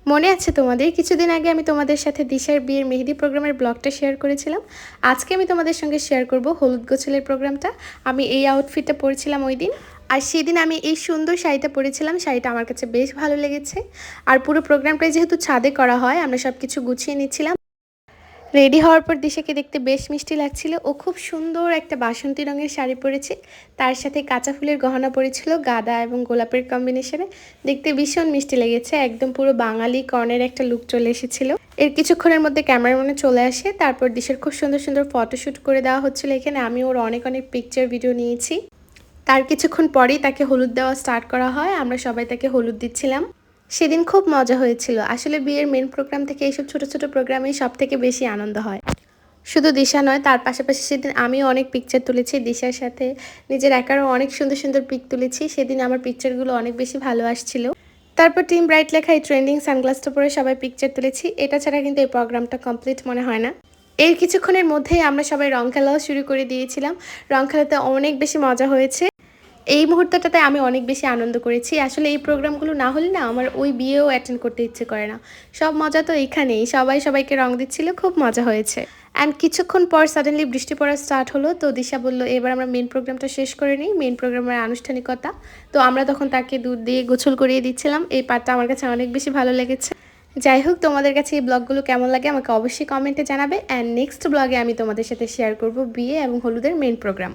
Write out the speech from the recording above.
মনে আছে তোমাদের কিছুদিন আগে আমি তোমাদের সাথে দিশার বিয়ের মেহেদি প্রোগ্রামের ব্লগটা শেয়ার করেছিলাম। আজকে আমি তোমাদের সঙ্গে শেয়ার করব হলুদ গোছলের প্রোগ্রামটা। আমি এই আউটফিটটা পরেছিলাম ওই দিন, আর সেদিন আমি এই সুন্দর শাড়িটা পরেছিলাম। শাড়িটা আমার কাছে বেশ ভালো লেগেছে। আর পুরো প্রোগ্রামটাই যেহেতু ছাদে করা হয়, আমরা সব কিছু গুছিয়ে নিচ্ছিলাম। রেডি হওয়ার পর দিশাকে দেখতে বেশ মিষ্টি লাগছিল। ও খুব সুন্দর একটা বাসন্তী রঙের শাড়ি পরেছে, তার সাথে কাঁচা ফুলের গহনা পরেছিল গাঁদা এবং গোলাপের কম্বিনেশনে। দেখতে ভীষণ মিষ্টি লেগেছে, একদম পুরো বাঙালি কর্নের একটা লুক চলে এসেছিল। এর কিছুক্ষণের মধ্যে ক্যামেরাম্যানে চলে আসে, তারপর দিশার খুব সুন্দর সুন্দর ফটোশ্যুট করে দেওয়া হচ্ছিল। এখানে আমি ওর অনেক অনেক পিকচার ভিডিও নিয়েছি। তার কিছুক্ষণ পরেই তাকে হলুদ দেওয়া স্টার্ট করা হয়। আমরা সবাই তাকে হলুদ দিচ্ছিলাম। সেদিন খুব মজা হয়েছিল। আসলে বিয়ের মেন প্রোগ্রাম থেকে এইসব ছোট ছোট প্রোগ্রামেই সব থেকে বেশি আনন্দ হয়। শুধু দিশা নয়, তার পাশাপাশি সেদিন আমিও অনেক পিকচার তুলেছি দিশার সাথে। নিজের একারও অনেক সুন্দর সুন্দর পিক তুলেছি। সেদিন আমার পিকচারগুলো অনেক বেশি ভালো আসছিল। তারপর টিম ব্রাইট লেখা এই ট্রেন্ডিং সানগ্লাসটা পরে সবাই পিকচার তুলেছি। এটা ছাড়া কিন্তু এই প্রোগ্রামটা কমপ্লিট মনে হয় না। এর কিছুক্ষণের মধ্যেই আমরা সবাই রং খেলাও শুরু করে দিয়েছিলাম। রং খেলাতে অনেক বেশি মজা হয়েছে। এই মুহূর্তটাতে আমি অনেক বেশি আনন্দ করেছি। আসলে এই প্রোগ্রামগুলো না হলে না আমার ওই বিয়েও অ্যাটেন্ড করতে ইচ্ছে করে না। সব মজা তো এইখানেই, সবাই সবাইকে রং দিচ্ছিল, খুব মজা হয়েছে। অ্যান্ড কিছুক্ষণ পর সাডেনলি বৃষ্টি পড়া স্টার্ট হলো। তো দিশা বলল এবার আমরা মেন প্রোগ্রামটা শেষ করে নিই, মেন প্রোগ্রামের আনুষ্ঠানিকতা। তো আমরা তখন তাকে দুধ দিয়ে গোসল করিয়ে দিচ্ছিলাম। এই পার্টটা আমার কাছে অনেক বেশি ভালো লেগেছে। যাই হোক, তোমাদের কাছে এই ব্লগগুলো কেমন লাগে আমাকে অবশ্যই কমেন্টে জানাবে। অ্যান্ড নেক্সট ব্লগে আমি তোমাদের সাথে শেয়ার করব বিয়ে এবং হলুদের মেন প্রোগ্রাম।